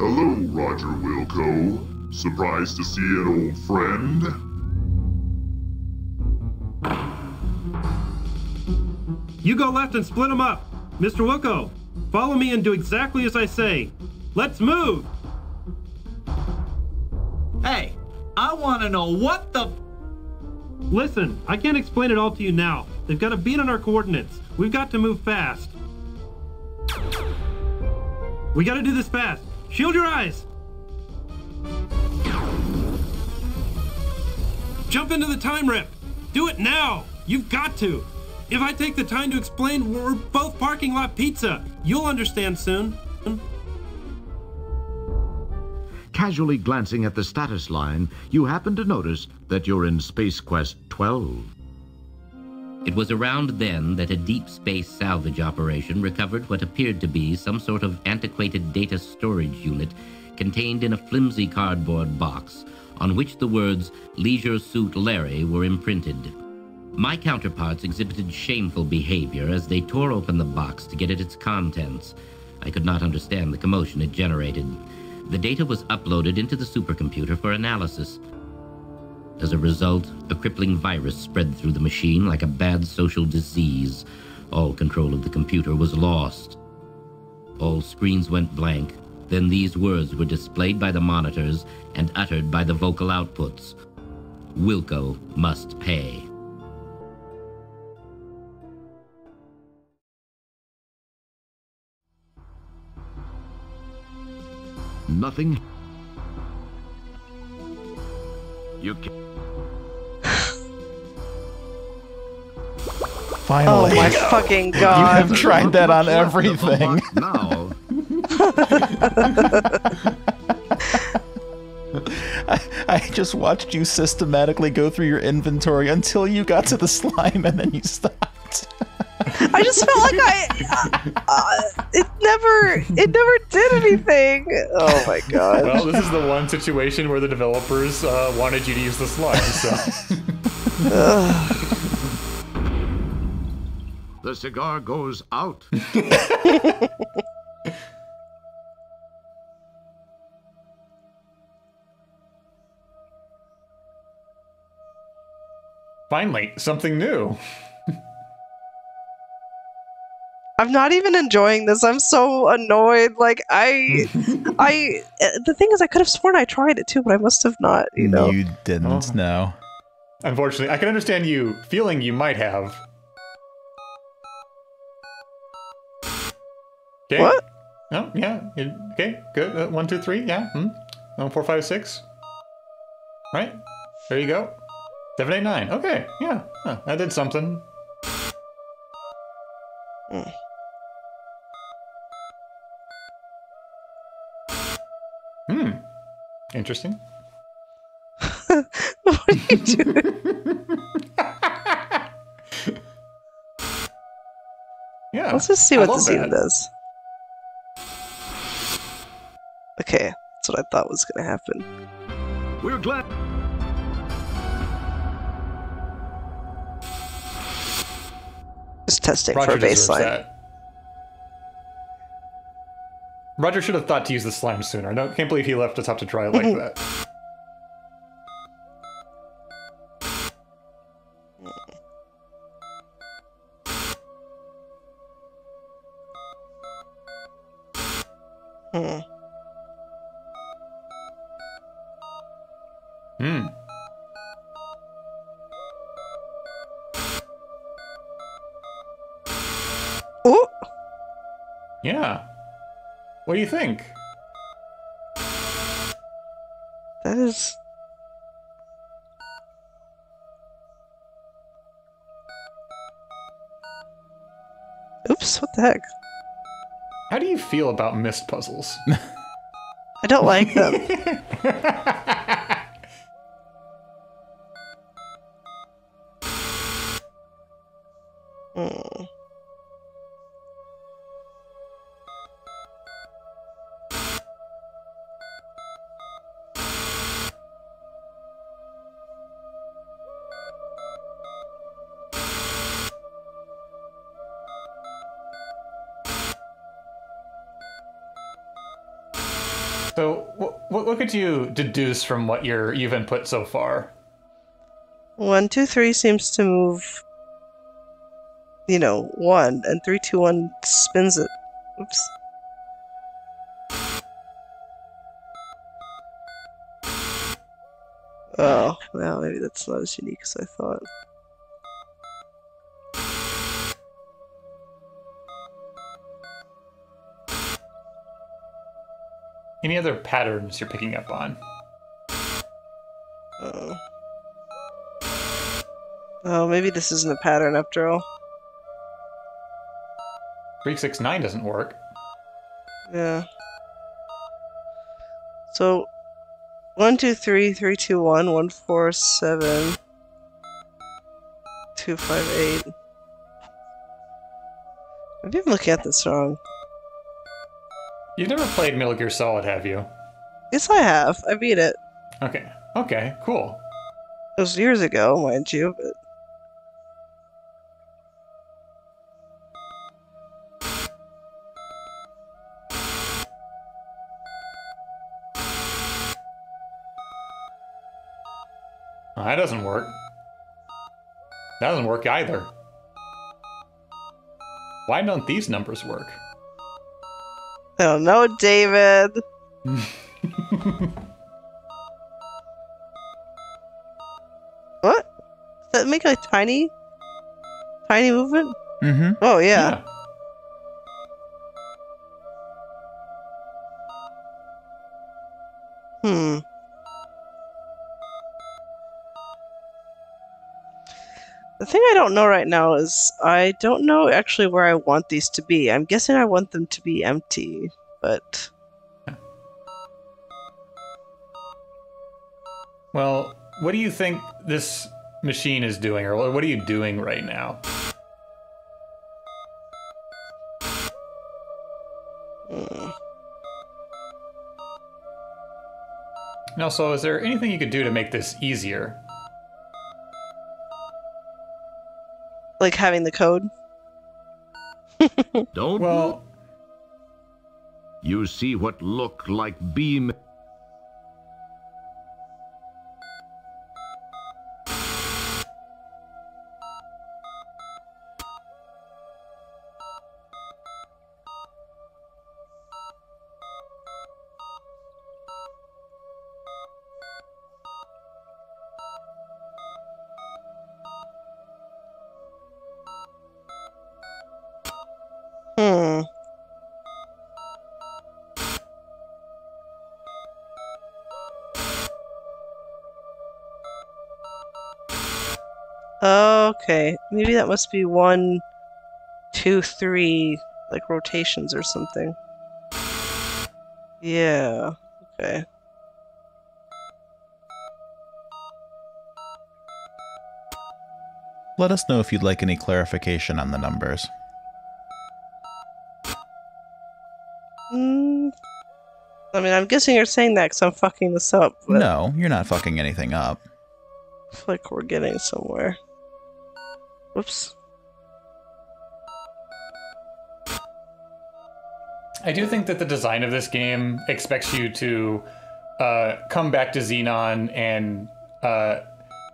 Hello, Roger Wilco. Surprised to see an old friend? You go left and split them up. Mr. Wilco, follow me and do exactly as I say. Let's move! Hey, I want to know what the... Listen, I can't explain it all to you now. They've got a beat on our coordinates. We've got to move fast. We gotta do this fast. Shield your eyes! Jump into the time rip! Do it now! You've got to! If I take the time to explain, we're both parking lot pizza. You'll understand soon. Casually glancing at the status line, you happen to notice that you're in Space Quest 12. It was around then that a deep space salvage operation recovered what appeared to be some sort of antiquated data storage unit contained in a flimsy cardboard box on which the words Leisure Suit Larry were imprinted. My counterparts exhibited shameful behavior as they tore open the box to get at its contents. I could not understand the commotion it generated. The data was uploaded into the supercomputer for analysis. As a result, a crippling virus spread through the machine like a bad social disease. All control of the computer was lost. All screens went blank. Then these words were displayed by the monitors and uttered by the vocal outputs. Wilco must pay. Nothing. You can... Finally. Oh my fucking god. You have tried that on everything. Now. I just watched you systematically go through your inventory until you got to the slime and then you stopped. I just felt like it never did anything. Oh my god. Well, this is the one situation where the developers wanted you to use the slime, so. The cigar goes out. Finally, something new. I'm not even enjoying this. I'm so annoyed. Like the thing is, I could have sworn I tried it too, but I must have not. You know, you didn't. No. Unfortunately, I can understand you feeling you might have. Okay. What? Oh, yeah. Okay, good. 1, 2, 3. Yeah. 4, 5, 6. Right. There you go. 7, 8, 9. Okay. Yeah. Huh, I did something. Interesting. What are you doing? Yeah. Let's just see what this even does. Okay, that's what I thought was gonna happen. We're glad. Just testing Roger for a deserves baseline. that. Roger should have thought to use the slime sooner. I can't believe he left us out to try it like that. Oh, Yeah. What do you think? that is. Oops! What the heck? How do you feel about missed puzzles? I don't like them. So, what could you deduce from what you've input so far? 1, 2, 3 seems to move, 1, and 3, 2, 1 spins it. Oops. Oh, well, maybe that's not as unique as I thought. Any other patterns you're picking up on? Oh, maybe this isn't a pattern after all. 369 doesn't work. Yeah. So, 1, 2, 3, 3, 2, 1, 1, 4, 7, 2, 5, 8. Maybe I'm looking at this wrong. You've never played Metal Gear Solid, have you? Yes, I have. I beat it. Okay. Okay, cool. It was years ago, mind you, but... Oh, that doesn't work. That doesn't work either. Why don't these numbers work? I don't know, David. What? Does that make a tiny movement? Mm-hmm. Oh, yeah. Hmm. The thing I don't know right now is I don't know actually where I want these to be. I'm guessing I want them to be empty, but... Well, what do you think this machine is doing, or what are you doing right now? And also, is there anything you could do to make this easier? Like having the code? Don't Well, you see what look like beam? Hmm. Okay, maybe that must be 1, 2, 3, like rotations or something. Yeah, okay. Let us know if you'd like any clarification on the numbers. I mean, I'm guessing you're saying that because I'm fucking this up, but No, you're not fucking anything up. I feel like we're getting somewhere. Whoops. I do think that the design of this game expects you to come back to Xenon and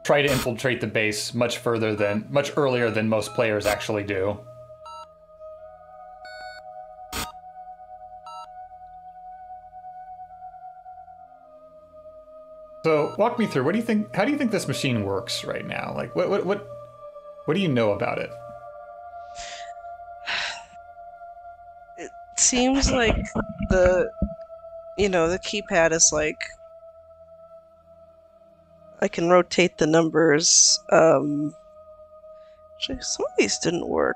try to infiltrate the base much earlier than most players actually do. So walk me through. What do you think? How do you think this machine works right now? Like, what do you know about it? It seems like the keypad is like I can rotate the numbers. Actually, some of these didn't work.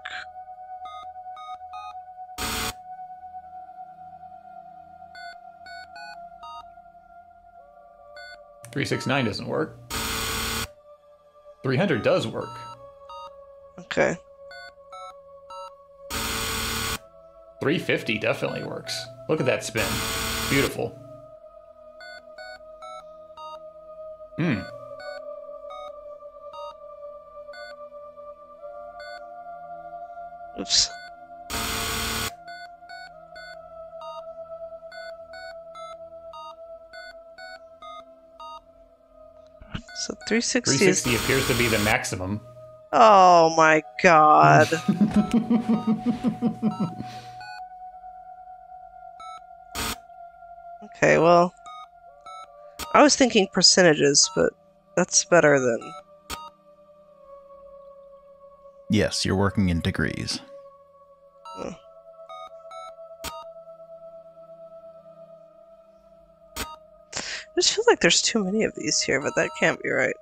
.369 doesn't work. 300 does work. Okay. 350 definitely works. Look at that spin. Beautiful. Oops. So 360 is... 360 appears to be the maximum. Oh my god. Okay, well... I was thinking percentages, but that's better than... Yes, you're working in degrees. Oh. I just feel like there's too many of these here, but that can't be right.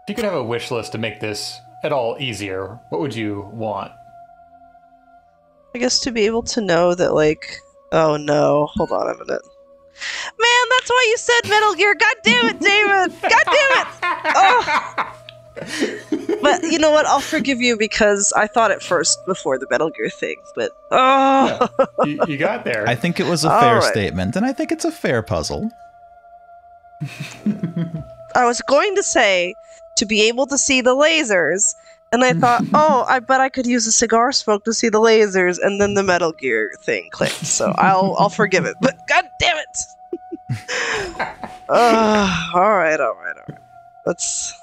If you could have a wish list to make this at all easier, what would you want? I guess to be able to know that, like... Oh no, hold on a minute. Man, that's why you said Metal Gear! God damn it, David! God damn it! Oh. But you know what? I'll forgive you because I thought it first before the Metal Gear thing, but... Oh! Yeah, you got there. I think it was a fair statement, and I think it's a fair puzzle. I was going to say to be able to see the lasers, and I thought, oh, I bet I could use a cigar smoke to see the lasers, and then the Metal Gear thing clicked. So I'll forgive it. But god damn it! All right. Let's.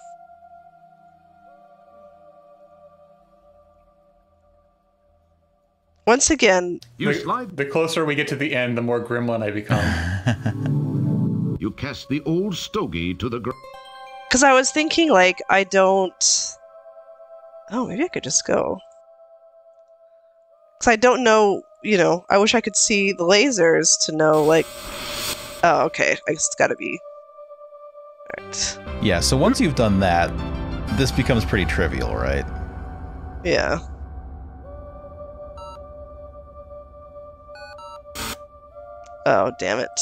Once again, the closer we get to the end, the more gremlin I become. You cast the old stogie to the ground. Because I was thinking, like, I don't... Oh, maybe I could just go. Because I don't know, you know, I wish I could see the lasers to know, like... Oh, okay, I guess it's gotta be... Alright. Yeah, so once you've done that, this becomes pretty trivial, right? Yeah. Oh, damn it.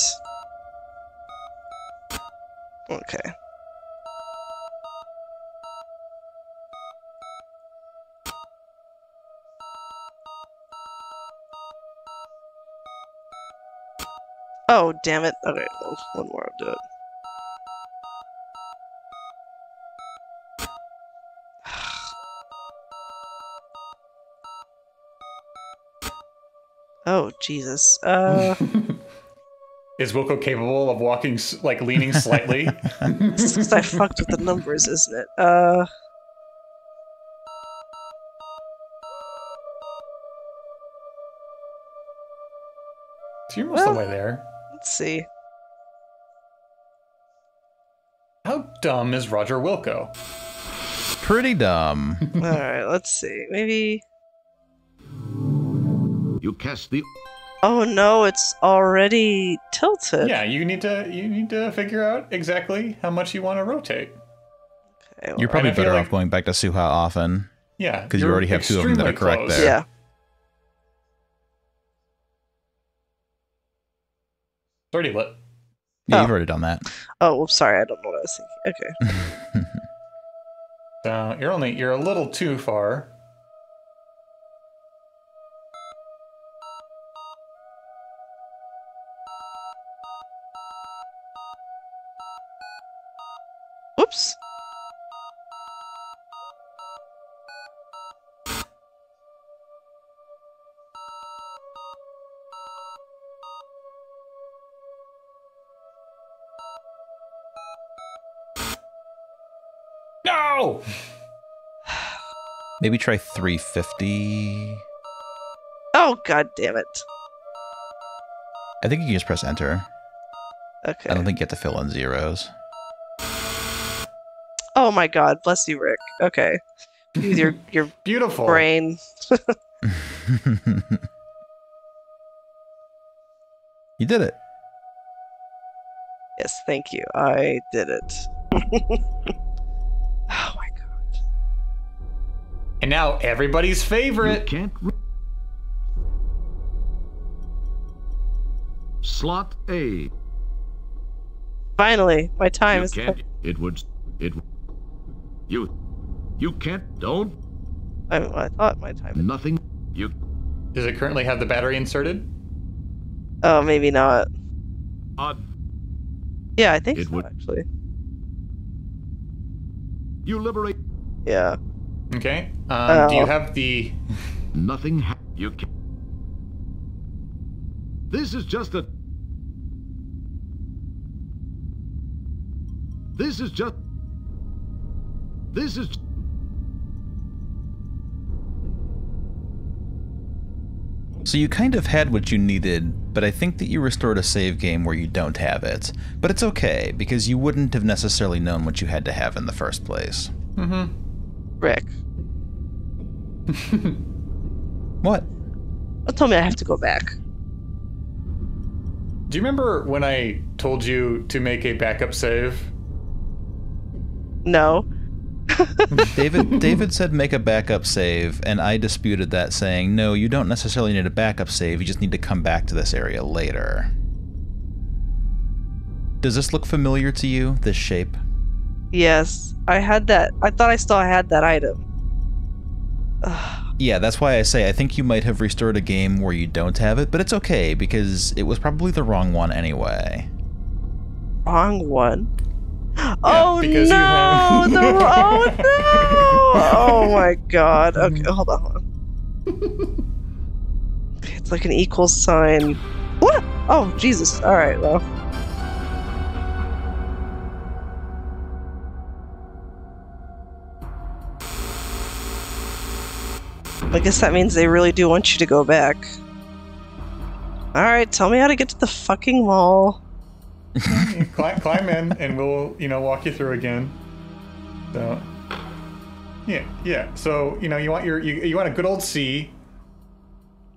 Okay. Oh, damn it. Okay, well, one more, I'll do it. Oh, Jesus. Is Wilco capable of walking, like, leaning slightly? It's because I fucked with the numbers, isn't it? So you're most of the way there. Let's see. How dumb is Roger Wilco? Pretty dumb. Alright, let's see. Maybe... You cast the... Oh no, it's already tilted. Yeah, you need to figure out exactly how much you want to rotate. Okay, well, You're probably I feel better like- off going back to Souha often. Yeah, Because you you're already have two of them that are extremely correct close. there. Yeah. It's already lit. Yeah, Oh. you've already done that. Oh, whoops, sorry, I don't know what I was thinking. Okay. So you're a little too far. Whoops. No! Maybe try 350. Oh, god damn it. I think you can just press enter. Okay. I don't think you have to fill in zeros. Oh my god, bless you, Rick. Okay. Use your Beautiful. brain. You did it. Yes, thank you. I did it. Oh my god. And now everybody's You favorite. can't... Slot A. Finally, my time You is can't... It would... It... You can't... Don't... I thought my time. Nothing... You... Does it currently have the battery inserted? Oh, maybe not. Odd... Yeah, I think It so, would- actually. You liberate... Yeah. Okay. Do you have the... Nothing... You can... This is just a... This is just... This is... So you kind of had what you needed, but I think that you restored a save game where you don't have it. But it's okay, because you wouldn't have necessarily known what you had to have in the first place. Mm-hmm. Rick. What? Don't tell me I have to go back. Do you remember when I told you to make a backup save? No. David said make a backup save, and I disputed that, saying, no, you don't necessarily need a backup save, you just need to come back to this area later. Does this look familiar to you, this shape? Yes, I had that. I thought I still had that item. Ugh. Yeah, that's why I say I think you might have restored a game where you don't have it, but it's okay, because it was probably the wrong one anyway. Wrong one? Yeah, oh no! Oh no! Oh my god. Okay, hold on. It's like an equal sign. What? Oh, Jesus. Alright, well. I guess that means they really do want you to go back. Alright, tell me how to get to the fucking mall. Climb in, and we'll, walk you through again. So, yeah. So, you want you want a good old C.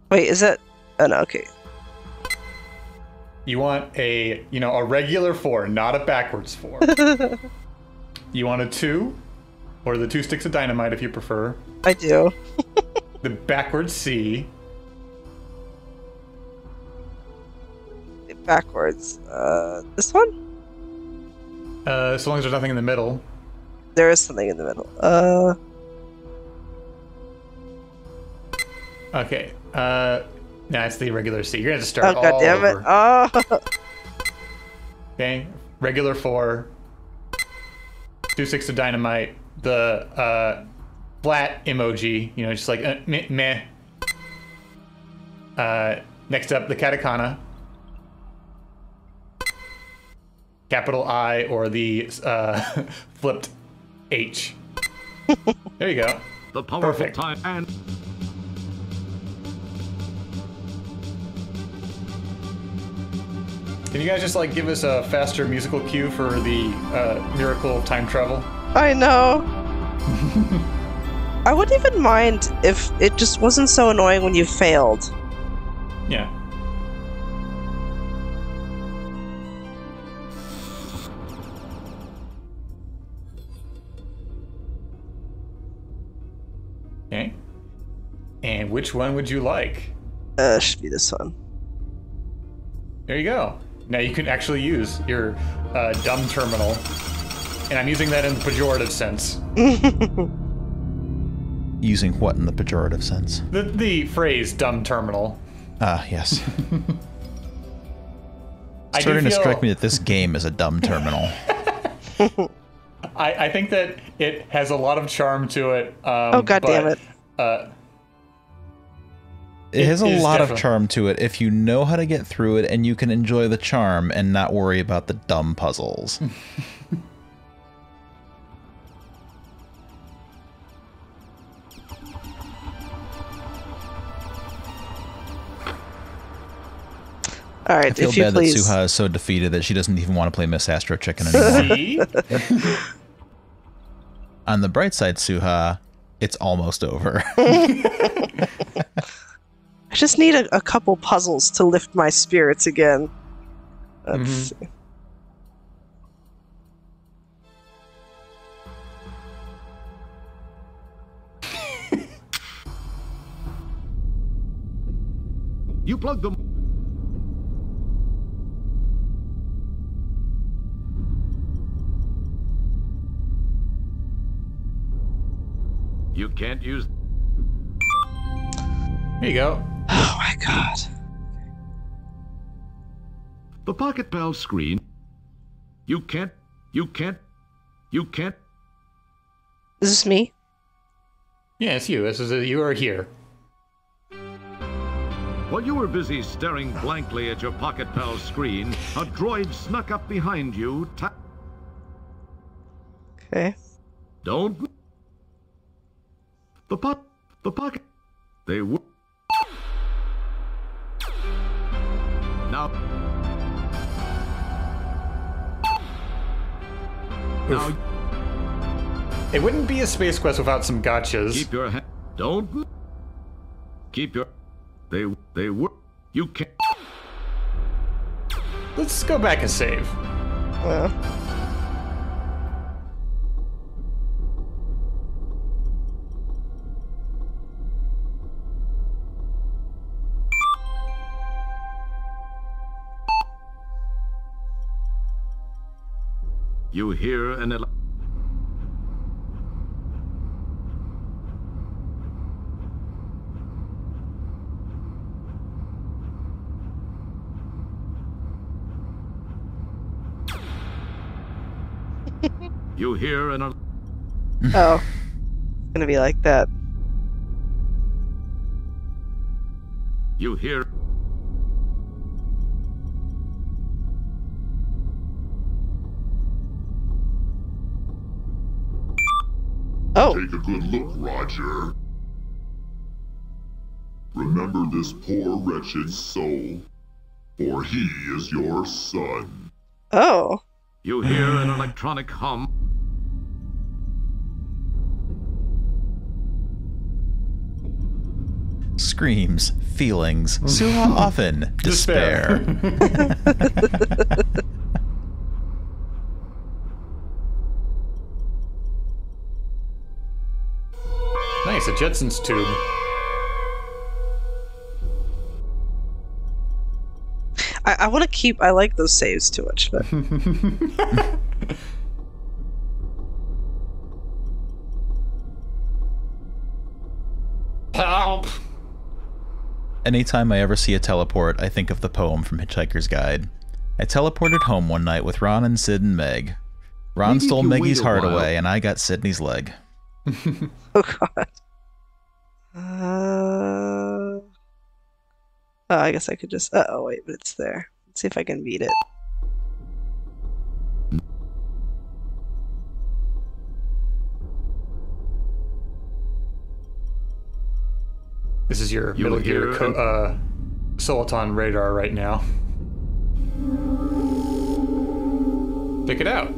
Wait, is that? Oh no, okay. You want a regular 4, not a backwards 4. You want a 2, or the 2 sticks of dynamite if you prefer. I do. The backwards C. Backwards. This one? As long as there's nothing in the middle. There is something in the middle. Okay. Nah, it's the regular C. You're gonna have to start Oh god damn it. over. Oh. Okay. Regular 4. 2 sticks of dynamite. The flat emoji. Just like meh. Next up, the katakana. Capital I or the flipped H. There you go. The powerful Perfect. time and... Can you guys just give us a faster musical cue for the miracle of time travel? I know. I wouldn't even mind if it just wasn't so annoying when you failed. Yeah. Okay. And which one would you like? Should be this one. There you go. Now you can actually use your dumb terminal. And I'm using that in the pejorative sense. Using what in the pejorative sense? The phrase dumb terminal. Ah, yes. I Starting do to feel- strike me that this game is a dumb terminal. I think that it has a lot of charm to it. Oh god damn it. It has a is lot of definitely- charm to it if you know how to get through it and you can enjoy the charm and not worry about the dumb puzzles. Alright, I feel if you bad please. that Souha is so defeated that she doesn't even want to play Miss Astro Chicken anymore. See? On the bright side, Souha, it's almost over. I just need a couple puzzles to lift my spirits again. Let's see. You plug them. You can't use... There you go. Oh my god. The Pocket Pal screen. You can't... Is this me? Yeah, it's you. You are here. While you were busy staring blankly at your Pocket Pal screen, a droid snuck up behind you, Okay. Don't. The pocket. They were. Now. Now. It wouldn't be a Space Quest without some gotchas. Keep your hand. Don't. Keep your. They were. You can't. Let's go back and save. You hear an You hear an Oh. It's gonna be like that. You hear Oh. Take a good look, Roger. Remember this poor wretched soul, for he is your son. Oh. You hear an electronic hum. Screams, feelings, Souha often, despair. Nice, a Jetsons tube. I want to keep. I like those saves too much, but. Help! Anytime I ever see a teleport, I think of the poem from Hitchhiker's Guide. I teleported home one night with Ron and Sid and Meg. Ron Maybe stole if you Meggy's wait a heart while. away, and I got Sydney's leg. Oh god. Oh, I guess I could just. Oh wait, but it's there. Let's see if I can beat it. This is your You Metal Gear hear Soliton radar right now. Pick it out.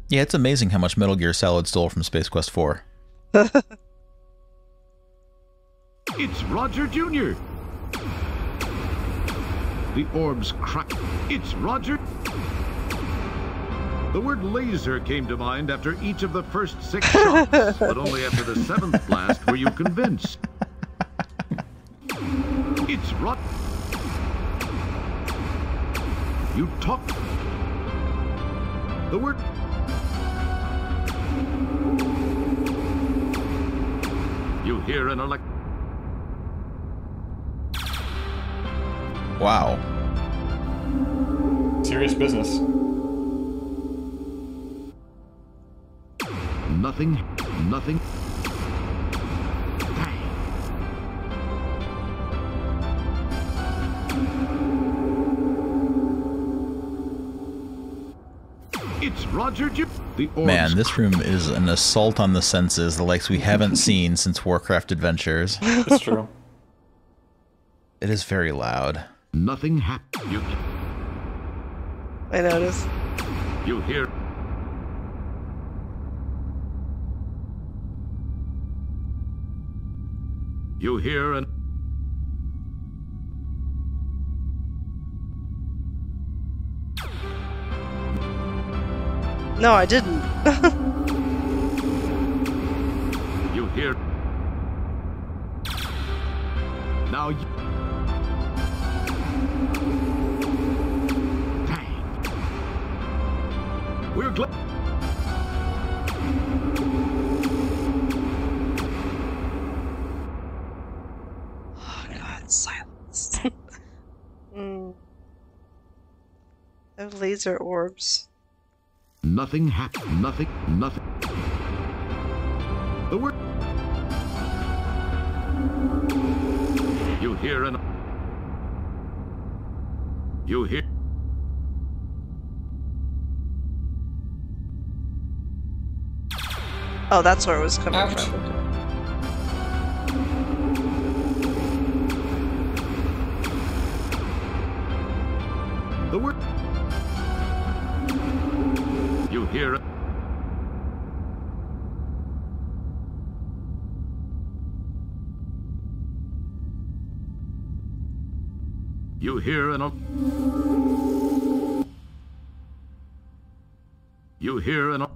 Yeah, it's amazing how much Metal Gear Solid stole from Space Quest 4. It's Roger Jr. The orbs crack. It's Roger. The word laser came to mind after each of the first 6 shots, but only after the 7th blast were you convinced. It's Roger. You talk. The word. You hear an elect. Wow. Serious business. Nothing. It's Roger Jr. The orbs. Man, this room is an assault on the senses, the likes we haven't seen since Warcraft Adventures. It's true. It is very loud. Nothing happened. I noticed. You hear. You hear an. No, I didn't. You hear. Now you. Dang. We're glad. Oh god, silence. I have laser orbs. Nothing happened. Nothing. The word. You hear an. You hear. Oh, that's where it was coming Ouch. from. The word. You hear it. You hear an. You hear an.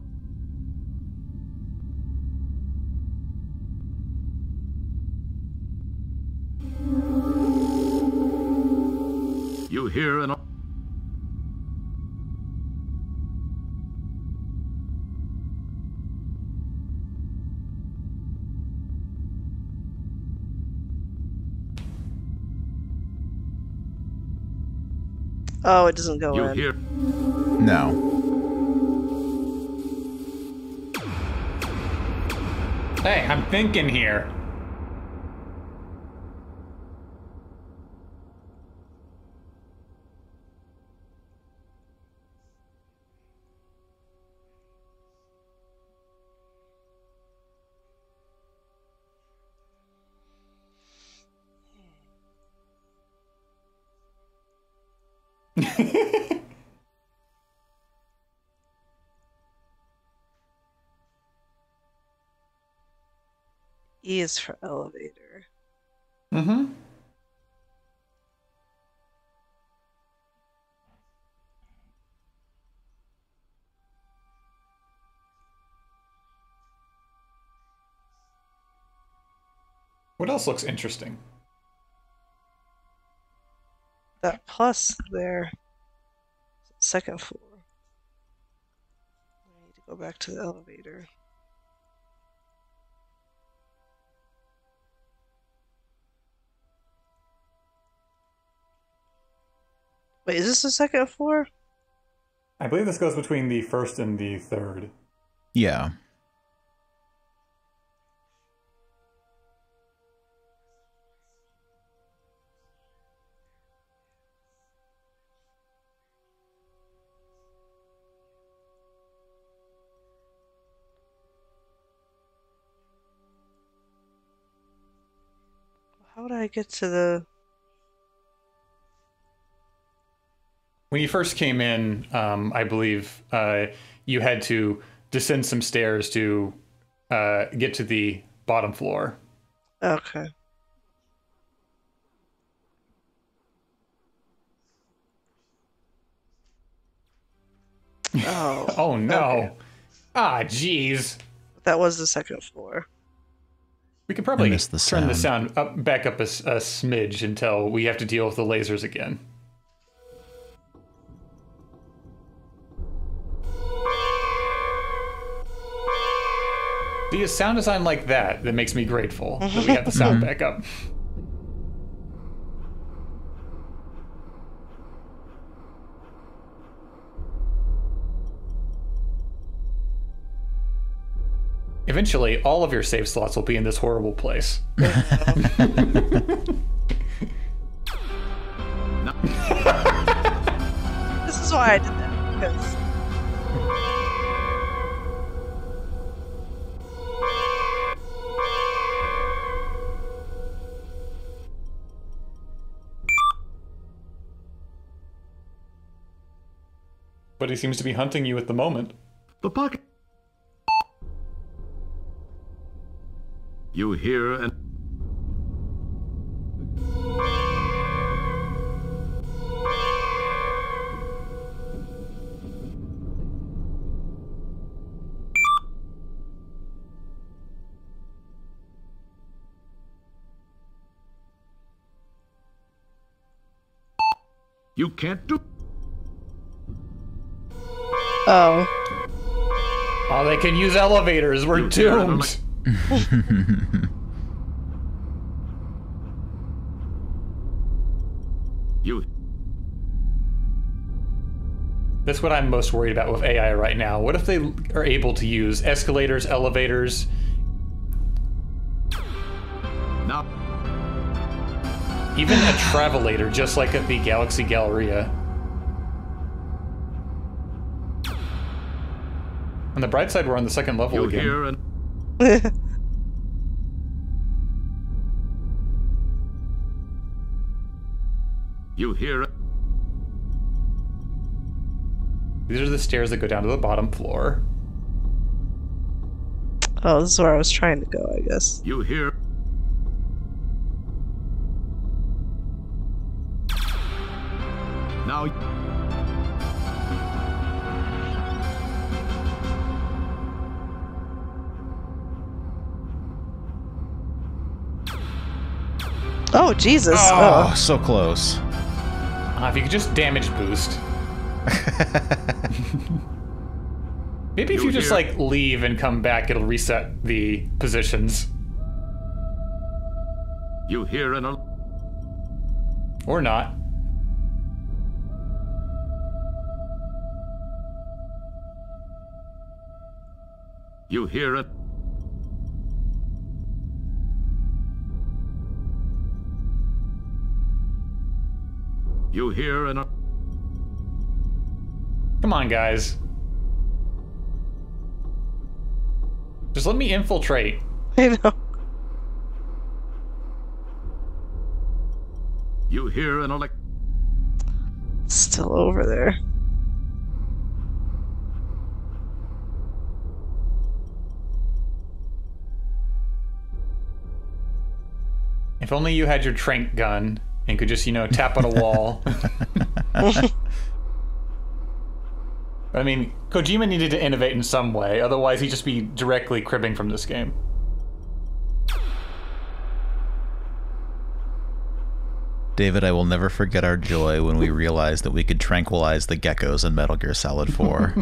You hear an. Oh, it doesn't go You in. hear. No. Hey, I'm thinking here. E is for elevator. Mm-hmm. What else looks interesting? That plus there. Second floor. I need to go back to the elevator. Wait, is this the second floor? I believe this goes between the first and the third. Yeah. How would I get to the... When you first came in, I believe you had to descend some stairs to get to the bottom floor. Okay. Oh. Oh no! Okay. Ah, jeez. That was the second floor. We could probably missed the turn the sound. sound back up a smidge until we have to deal with the lasers again. See, a sound design like that makes me grateful that we have the sound back up. Eventually, all of your save slots will be in this horrible place. This is why I did that, because... But he seems to be hunting you at the moment. The pocket. You hear an. You can't do. Oh. Oh, they can use elevators. We're doomed. You. That's what I'm most worried about with AI right now. What if they are able to use escalators, elevators? Now. Even a travelator, just like at the Galaxy Galleria. On the bright side, we're on the second level You again. hear an. You hear it? These are the stairs that go down to the bottom floor. Oh, this is where I was trying to go, I guess. You hear? Now. Oh, Jesus. Oh, so close. If you could just damage boost. Maybe if you just like leave and come back, it'll reset the positions. You hear an Or not. You hear it? You hear an Come on, guys. Just let me infiltrate. I know. You hear an Still over there. If only you had your trank gun and could just, tap on a wall. I mean, Kojima needed to innovate in some way, otherwise he'd just be directly cribbing from this game. David, I will never forget our joy when we realized that we could tranquilize the geckos in Metal Gear Solid 4.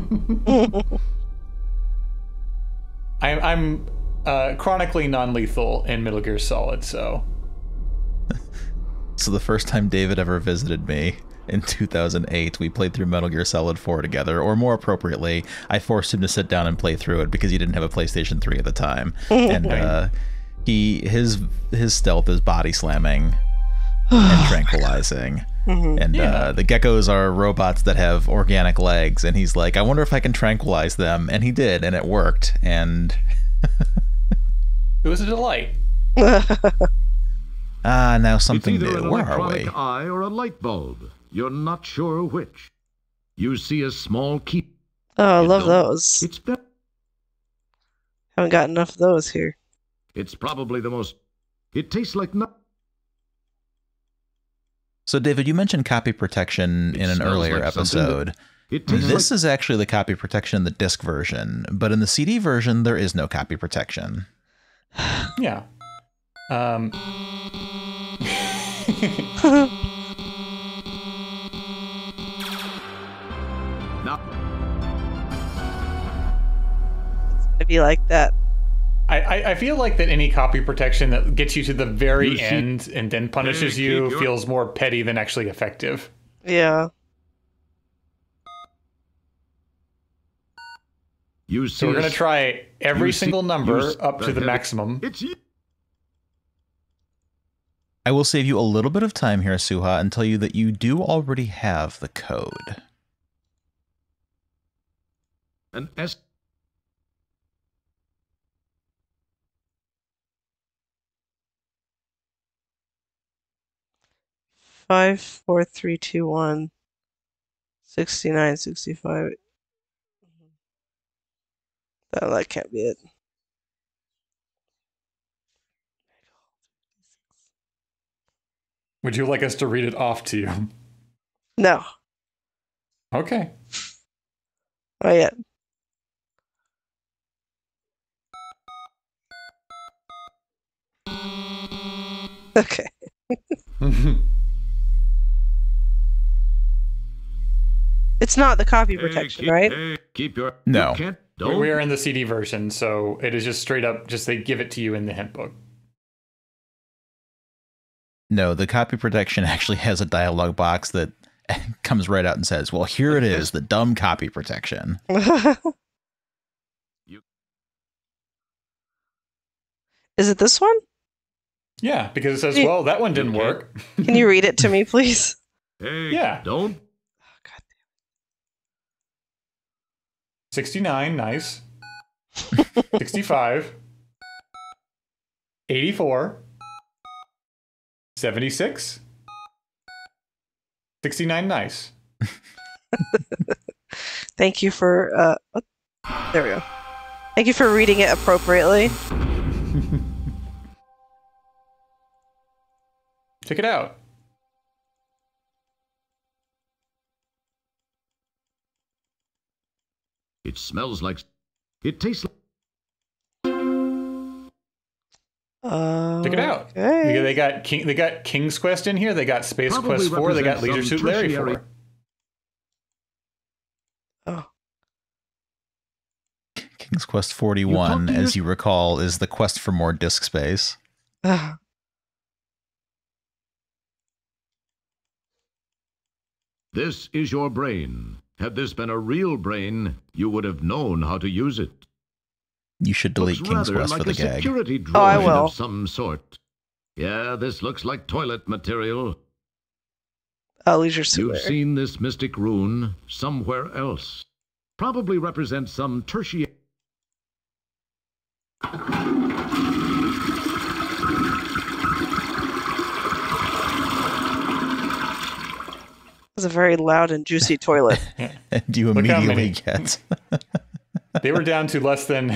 I'm chronically non-lethal in Metal Gear Solid, so... So the first time David ever visited me, in 2008, we played through Metal Gear Solid 4 together, or more appropriately, I forced him to sit down and play through it because he didn't have a PlayStation 3 at the time. And his stealth is body slamming and tranquilizing. And the geckos are robots that have organic legs, and he's like, I wonder if I can tranquilize them, and he did, and it worked, and... It was a delight. Now something it's either new. an Where are we? electronic eye or a light bulb. You're not sure which. You see a small key. Oh, I You love don't- those. It's be- Haven't got enough of those here. It's probably the most. It tastes like nut. So, David, you mentioned copy protection in an smells earlier like something episode. It tastes This like. is actually the copy protection in the disc version, but in the CD version, there is no copy protection. Yeah. Now, It'd be like that. I feel like that any copy protection that gets you to the You very see- end and then punishes Hey, you keep your- feels more petty than actually effective. Yeah. you see. So we're a going to try every you see- single number you s- up to the heavy- maximum. It's. I will save you a little bit of time here, Souha, and tell you that you do already have the code. An S. Five, 4, 3, 2, 1. 69, 65. Oh, that can't be it. Would you like us to read it off to you? No. Okay. Not yet. Okay. It's not the copy protection, right? Keep your. No. You can't. Don't. We are in the CD version, so it is just straight up, just they give it to you in the hint book. No, the copy protection actually has a dialog box that comes right out and says, well, here it is, the dumb copy protection. Is it this one? Yeah, because it says, You- well, that one didn't Okay. work. Can you read it to me, please? Hey, Yeah. Don't. Oh, God 69, nice. 65. 84. 76. 69 nice. Thank you for there we go. Thank you for reading it appropriately. Check it out. It smells like... It tastes like... Check it out. Okay. They got King's Quest in here. They got Space Probably Quest 4. They got Leisure represents Suit Larry tertiary- 4. Oh. King's Quest 41, as you recall, is the quest for more disk space. This is your brain. Had this been a real brain, you would have known how to use it. You should delete Looks King's rather Quest like for the a gag. security Oh, I droid will. of some sort. Yeah, this looks like toilet material. Leisure Suit You've Larry. seen this mystic rune somewhere else. Probably represents some tertiary... It was a very loud and juicy toilet. And you Look how immediately many. get... They were down to less than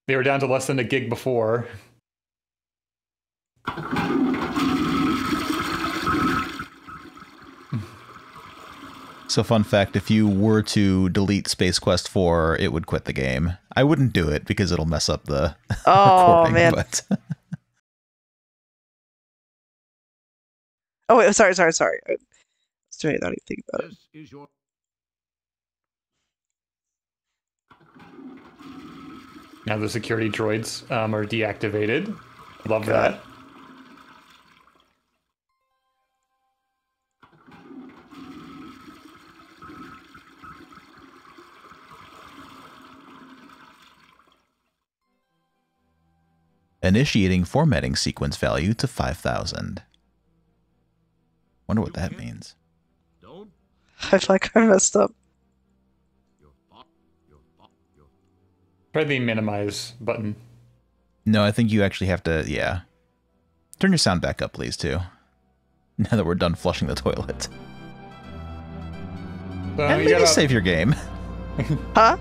they were down to less than a gig before. So fun fact, if you were to delete Space Quest 4, it would quit the game. I wouldn't do it because it'll mess up the Oh, recording, man. but Oh, wait, sorry. I was doing it without even thinking about it. This is your... Now the security droids are deactivated. Love God. that. initiating formatting sequence value to 5,000. Wonder what that means. Don't... I feel like I messed up. Try the minimize button. No, I think you actually have to, yeah. Turn your sound back up, please, too. Now that we're done flushing the toilet. And You maybe gotta- save your game. Huh?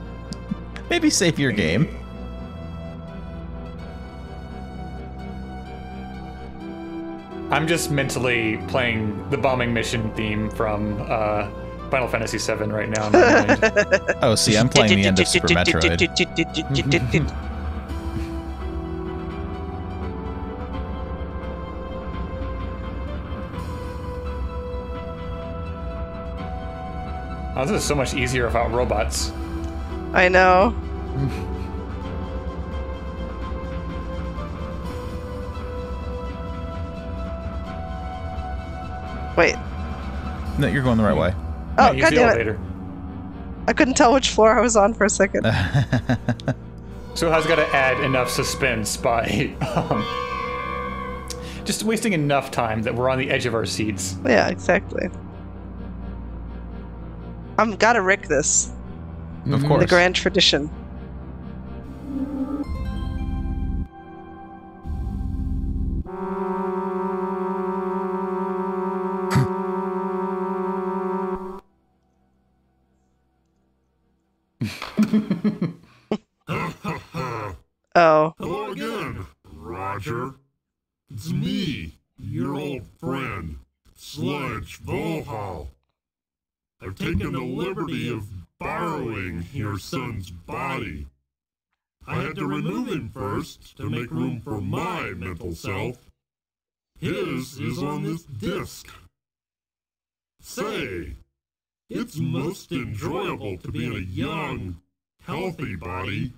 Maybe save your game. I'm just mentally playing the bombing mission theme from Final Fantasy VII right now in my mind. Oh, see, I'm playing the end of Super Metroid. Oh, this is so much easier without robots. I know. Wait. No, you're going the right way. Oh, Use God the damn it. elevator. I couldn't tell which floor I was on for a second. Souha's got to add enough suspense by just wasting enough time that we're on the edge of our seats. Yeah, exactly. I'm gotta rick this. Of course. The grand tradition. Oh. Hello again, Roger. It's me, your old friend, Sludge Vohaul. I've taken the liberty of borrowing your son's body. I had to remove him first to make room for my mental self. His is on this disc. Say, it's most enjoyable to be in a young, healthy body,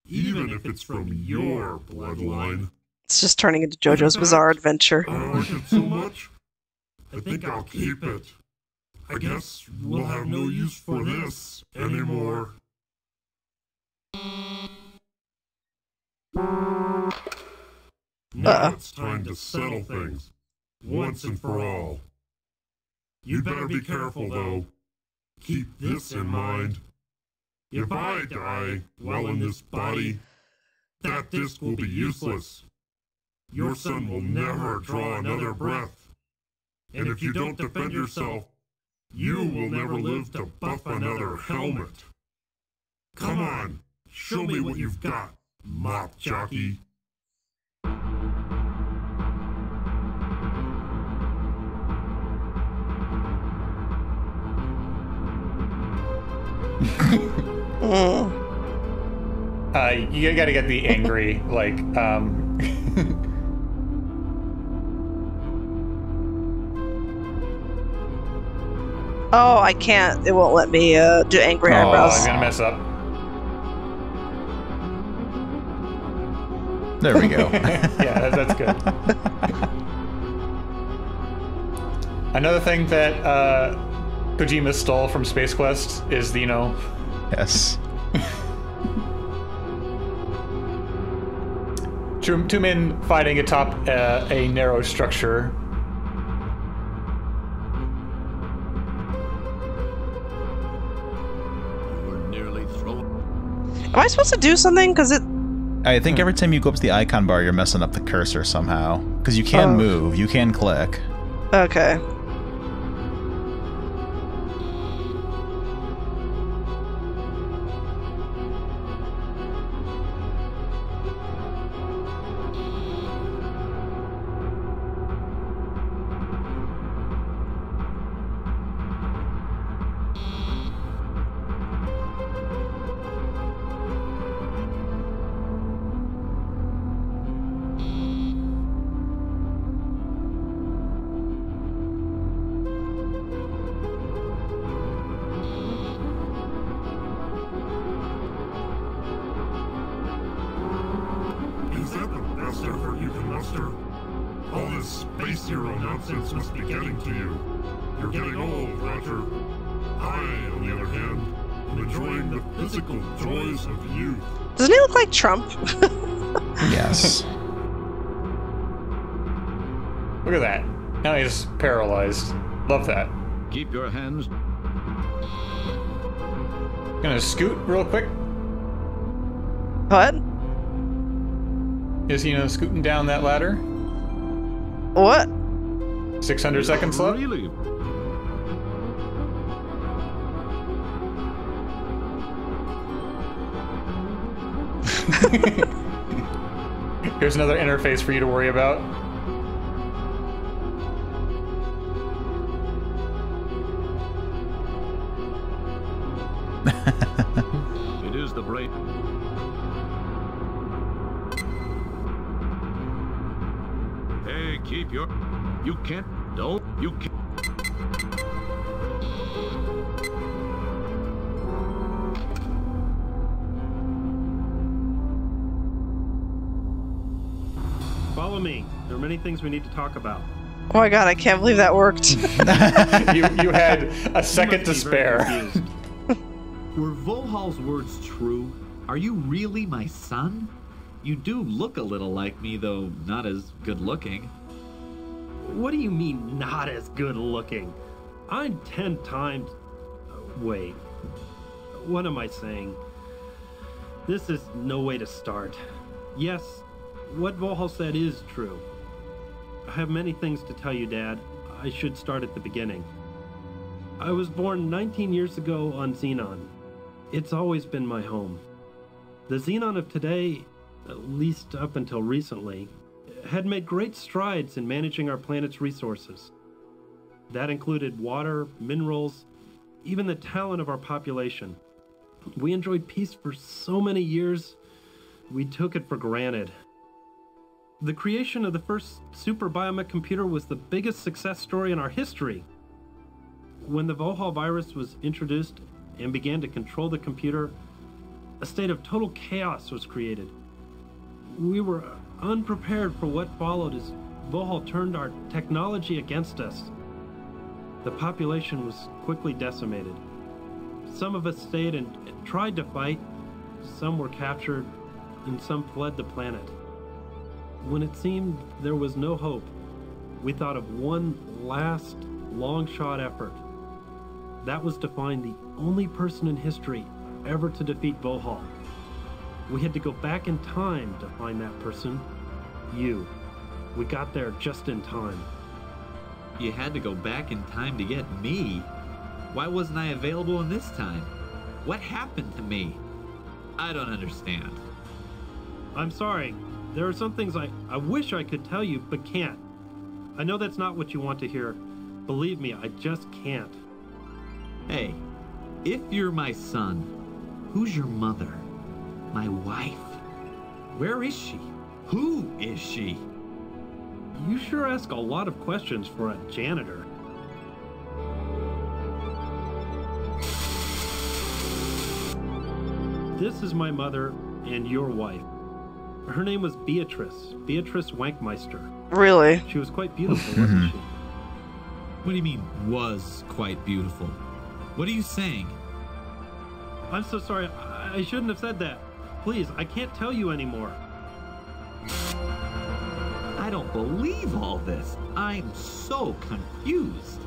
even if it's from your bloodline. It's just turning into JoJo's Bizarre Adventure. I like it so much, I think I'll keep it. I guess we'll have no use for this anymore. Now it's time to settle things, once and for all. You'd better be careful, though. Keep this in mind. If I die while in this body, that disc will be useless. Your son will never draw another breath. And if you don't defend yourself, you will never live to buff another helmet. Come on, show me what you've got, mop jockey. You gotta get the angry, like, Oh, I can't. It won't let me do angry I'm eyebrows. gonna mess up. There we go. Yeah, that's good. Another thing that Kojima stole from Space Quest is the, Yes. two men fighting atop a narrow structure. Am I supposed to do something? Because it... I think every time you go up to the icon bar, you're messing up the cursor somehow. Because you can move, you can click. Okay. Is that the best effort you can muster? All this space hero nonsense must be getting to you. You're getting old, Roger. I, on the other hand, am enjoying the physical joys of youth. Doesn't he look like Trump? Yes. Look at that. Now he's paralyzed. Love that. Keep your hands. Gonna scoot real quick. What? Is he, scooting down that ladder? What? 600 seconds left. Really? Here's another interface for you to worry about. It is the brain. Hey, keep your... You can't... Don't... You can't... Follow me. There are many things we need to talk about. Oh my god, I can't believe that worked. you had a second to You must be very spare. confused. Were Vohaul's words true? Are you really my son? You do look a little like me, though not as good looking. What do you mean, not as good looking? I'm 10 times... Wait. What am I saying? This is no way to start. Yes, what Vohaul said is true. I have many things to tell you, Dad. I should start at the beginning. I was born 19 years ago on Xenon. It's always been my home. The Xenon of today, at least up until recently, had made great strides in managing our planet's resources. That included water, minerals, even the talent of our population. We enjoyed peace for so many years, we took it for granted. The creation of the first super biomech computer was the biggest success story in our history. When the Vohaul virus was introduced and began to control the computer, a state of total chaos was created. We were unprepared for what followed as Vohaul turned our technology against us. The population was quickly decimated. Some of us stayed and tried to fight, some were captured, and some fled the planet. When it seemed there was no hope, we thought of one last long-shot effort. That was to find the only person in history ever to defeat Vohaul. We had to go back in time to find that person. You. We got there just in time. You had to go back in time to get me? Why wasn't I available in this time? What happened to me? I don't understand. I'm sorry. There are some things I wish I could tell you, but can't. I know that's not what you want to hear. Believe me, I just can't. Hey, if you're my son, who's your mother? My wife? Where is she? Who is she? You sure ask a lot of questions for a janitor. This is my mother and your wife. Her name was Beatrice Wankmeister. Really? She was quite beautiful, wasn't she? What do you mean, was quite beautiful? What are you saying? I'm so sorry. I shouldn't have said that. Please, I can't tell you anymore. I don't believe all this. I'm so confused.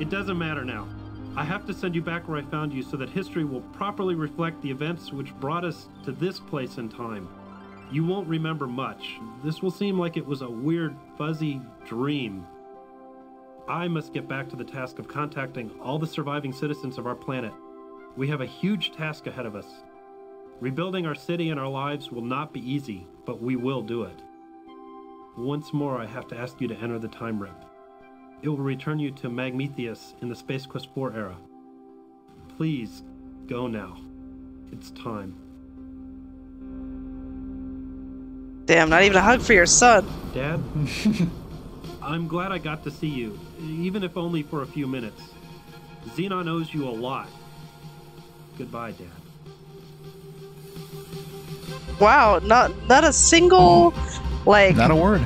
It doesn't matter now. I have to send you back where I found you so that history will properly reflect the events which brought us to this place in time. You won't remember much. This will seem like it was a weird, fuzzy dream. I must get back to the task of contacting all the surviving citizens of our planet. We have a huge task ahead of us. Rebuilding our city and our lives will not be easy, but we will do it. Once more, I have to ask you to enter the time rip. It will return you to Magmetheus in the Space Quest 4 era. Please, go now. It's time. Damn, not even a hug for your son. Dad, I'm glad I got to see you, even if only for a few minutes. Xenon owes you a lot. Goodbye, Dad. Wow, not a single, like... Not a word.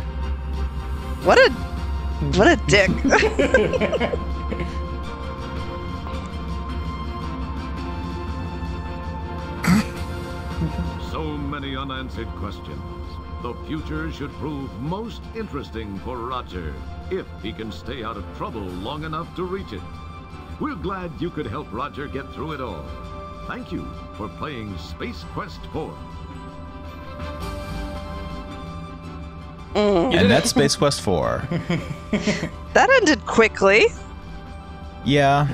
What a dick. So many unanswered questions. The future should prove most interesting for Roger, if he can stay out of trouble long enough to reach it. We're glad you could help Roger get through it all. Thank you for playing Space Quest 4. And that's Space Quest 4. That ended quickly. Yeah.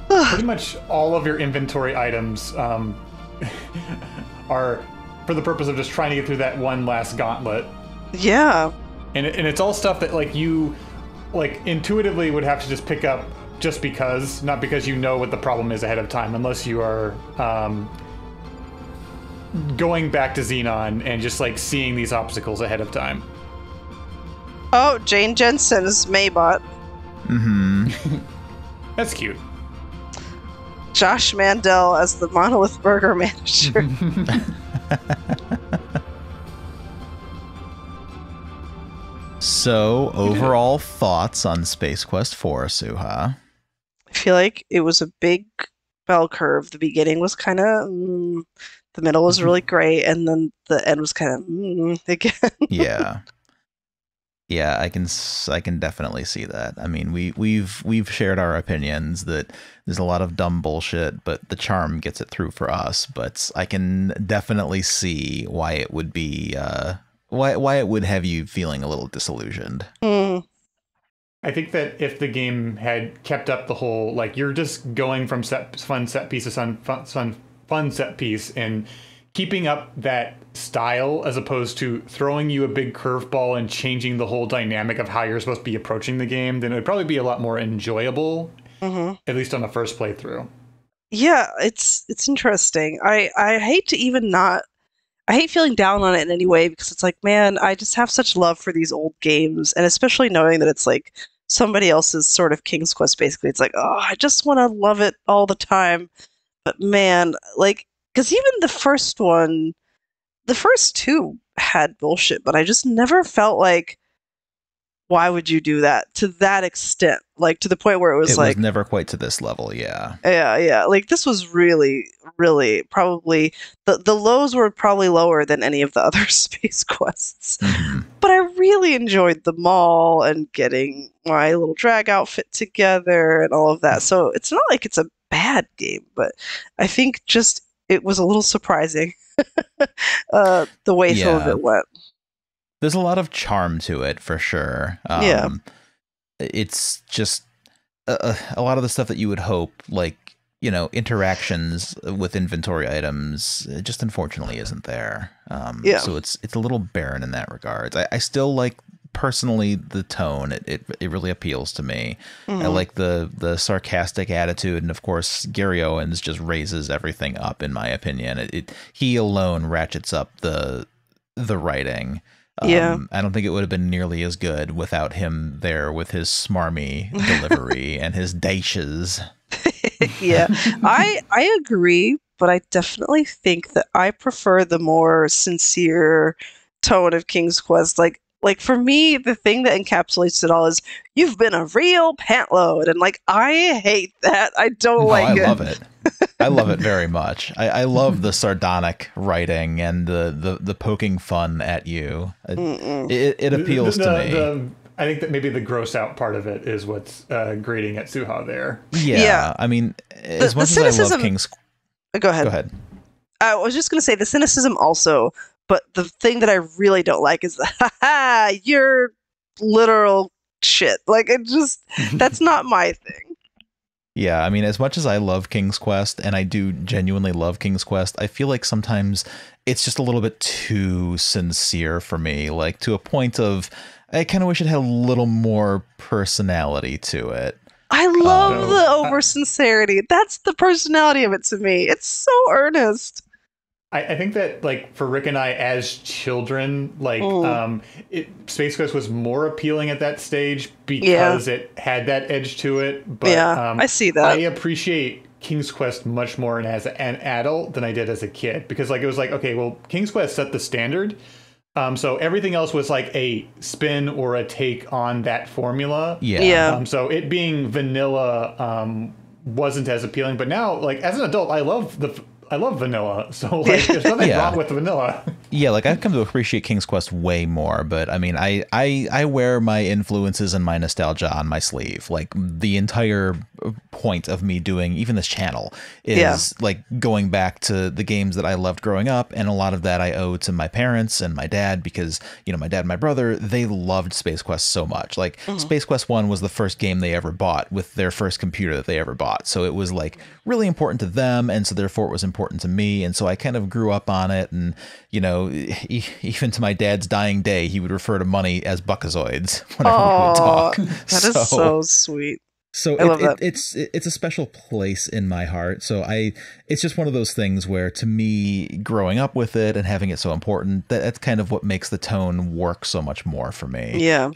Pretty much all of your inventory items are for the purpose of just trying to get through that one last gauntlet. Yeah. And it's all stuff that you intuitively would have to just pick up just because, not because you know what the problem is ahead of time, unless you are going back to Xenon and just seeing these obstacles ahead of time. Oh, Jane Jensen's Maybot. Mm-hmm. That's cute. Josh Mandel as the Monolith Burger manager. So, overall thoughts on Space Quest 4, Souha? I feel like it was a big bell curve. The beginning was kind of, the middle was really great, and then the end was kind of again. Yeah, I can definitely see that. I mean, we've shared our opinions that there's a lot of dumb bullshit, but the charm gets it through for us. But I can definitely see why it would be why it would have you feeling a little disillusioned. I think that if the game had kept up the whole you're just going from fun set piece to fun set piece and keeping up that style as opposed to throwing you a big curveball and changing the whole dynamic of how you're supposed to be approaching the game, then it would probably be a lot more enjoyable, at least on the first playthrough. Yeah, it's interesting. I hate to even not... I hate feeling down on it in any way because it's man, I just have such love for these old games, and especially knowing that it's somebody else's sort of King's Quest, basically. It's I just want to love it all the time. But man, because even the first two had bullshit, but I just never felt why would you do that to that extent? To the point where it was never quite to this level, yeah. Yeah. This was really, really probably the lows were probably lower than any of the other Space Quests. Mm-hmm. But I really enjoyed them all and getting my little drag outfit together and all of that. So it's not like it's a bad game, but I think just it was a little surprising the way some of it went. There's a lot of charm to it for sure. It's just a lot of the stuff that you would hope, like, you know, interactions with inventory items, just unfortunately isn't there. So it's a little barren in that regard. I still like, personally, the tone. It really appeals to me. I like the sarcastic attitude, and of course Gary Owens just raises everything up, in my opinion. He alone ratchets up the writing. I don't think it would have been nearly as good without him there with his smarmy delivery and his daches. Yeah, I agree, but I definitely think that I prefer the more sincere tone of King's Quest. Like for me, the thing that encapsulates it all is you've been a real pantload, and like I hate that. I don't like it. I love it. I love it very much. I love the sardonic writing and the poking fun at you. It appeals to me. I think that maybe the gross out part of it is what's grating at Souha there. Yeah. I mean, as much as I love King's... Go ahead. I was just going to say the cynicism also, but the thing that I really don't like is the, you're literal shit. Like, it just, that's not my thing. Yeah, I mean, as much as I love King's Quest, and I do genuinely love King's Quest, I feel like sometimes it's just a little bit too sincere for me, like to a point of, I kind of wish it had a little more personality to it. I love the over sincerity. That's the personality of it to me. It's so earnest. I think that, like, for Rick and I as children, like, Space Quest was more appealing at that stage because it had that edge to it. But I see that. I appreciate King's Quest much more as an adult than I did as a kid, because, like, it was like, okay, well, King's Quest set the standard. So everything else was like a spin or a take on that formula. So it being vanilla wasn't as appealing. But now, like, as an adult, I love vanilla. So, like, there's nothing wrong with vanilla. Yeah, like, I've come to appreciate King's Quest way more, but I mean, I wear my influences and my nostalgia on my sleeve. Like, the entire point of me doing even this channel is like going back to the games that I loved growing up, and a lot of that I owe to my parents and my dad, because, you know, my dad and my brother, they loved Space Quest so much. Like, Space Quest 1 was the first game they ever bought with their first computer that they ever bought, so it was like really important to them, and so therefore it was important to me, and so I kind of grew up on it. And, you know, even to my dad's dying day, he would refer to money as buckazoids whenever we would talk. That is so sweet. So it's a special place in my heart. So it's just one of those things where, to me, growing up with it and having it so important, that's kind of what makes the tone work so much more for me. Yeah.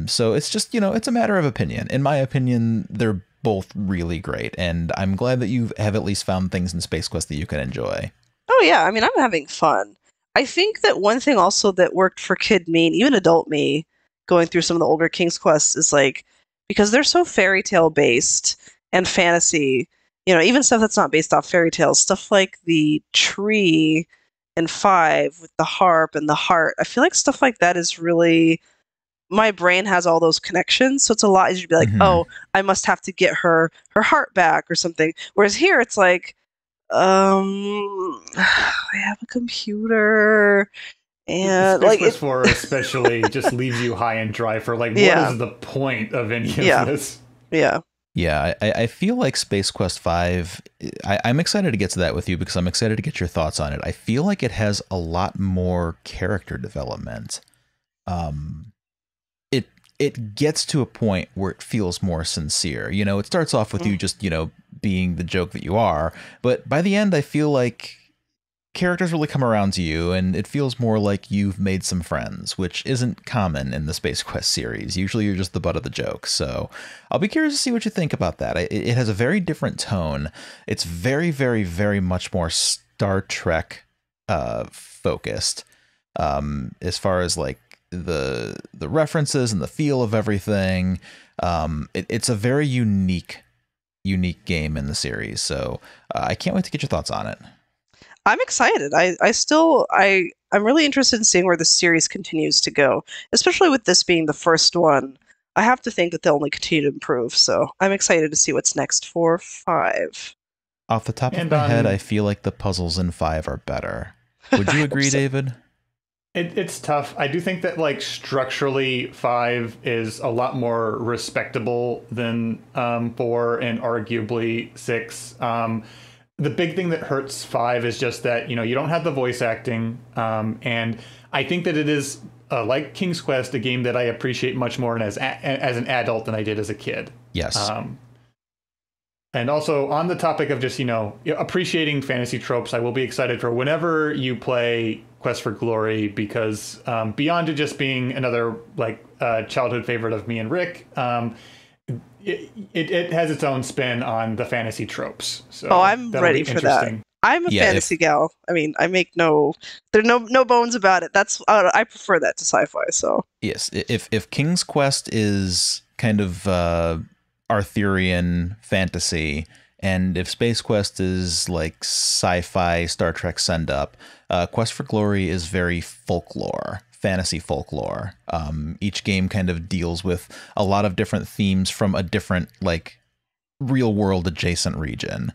So it's just, you know, it's a matter of opinion. In my opinion, they're both really great, and I'm glad that you have at least found things in Space Quest that you can enjoy. Oh yeah, I mean, I'm having fun. I think that one thing also that worked for kid me, and even adult me, going through some of the older King's Quests, is like, because they're so fairy tale based and fantasy, you know, even stuff that's not based off fairy tales, stuff like the tree in 5 with the harp and the heart, I feel like stuff like that is really, my brain has all those connections, so it's a lot easier to be like, oh, I must have to get her heart back or something. Whereas here it's like, I have a computer, and Space like Quest 4 especially just leaves you high and dry for, like, what is the point of any of this? Yeah, I feel like Space Quest 5, I'm excited to get to that with you, because I'm excited to get your thoughts on it. I feel like it has a lot more character development. It gets to a point where it feels more sincere. You know, it starts off with you just, you know, being the joke that you are, but by the end I feel like characters really come around to you, and it feels more like you've made some friends, which isn't common in the Space Quest series. Usually you're just the butt of the joke. So I'll be curious to see what you think about that. It has a very different tone. It's very, very, very much more Star Trek focused, as far as like the references and the feel of everything. It's a very unique game in the series. So I can't wait to get your thoughts on it. I'm excited. I'm really interested in seeing where the series continues to go, especially with this being the first one I have to think that they'll only continue to improve. So I'm excited to see what's next for 5. Off the top of my head, I feel like the puzzles in 5 are better. Would you agree, David? It's tough. I do think that like structurally 5 is a lot more respectable than 4 and arguably 6. The big thing that hurts 5 is just that, you know, you don't have the voice acting. And I think that it is like King's Quest, a game that I appreciate much more as an adult than I did as a kid. Yes. And also on the topic of just, you know, appreciating fantasy tropes, I will be excited for whenever you play Quest for Glory, because beyond it just being another like childhood favorite of me and Rick, it has its own spin on the fantasy tropes. So I'm ready for that. I'm a fantasy gal. I mean, I make no bones about it. That's I prefer that to sci-fi. So yes, if King's Quest is kind of Arthurian fantasy, and if Space Quest is like sci-fi Star Trek send up, Quest for Glory is very folklore, fantasy folklore. Each game kind of deals with a lot of different themes from a different like real world adjacent region,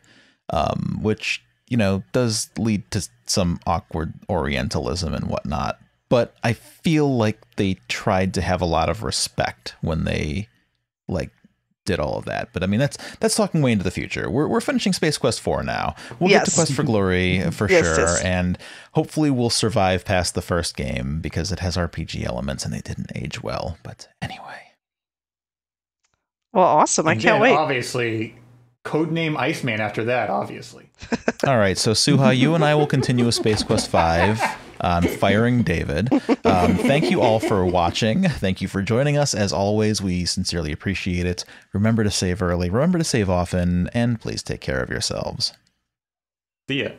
which, you know, does lead to some awkward Orientalism and whatnot. But I feel like they tried to have a lot of respect when they like did all of that. But I mean, that's talking way into the future. We're finishing Space Quest 4 now. We'll get to Quest for Glory for sure. Yes. And hopefully we'll survive past the first game because it has RPG elements and they didn't age well. But anyway. Well, awesome. I can't wait. Obviously, codename Iceman after that, obviously. All right. So Souha, you and I will continue with Space Quest 5. Firing David. Thank you all for watching. Thank you for joining us. As always, we sincerely appreciate it. Remember to save early, remember to save often, and please take care of yourselves. See ya.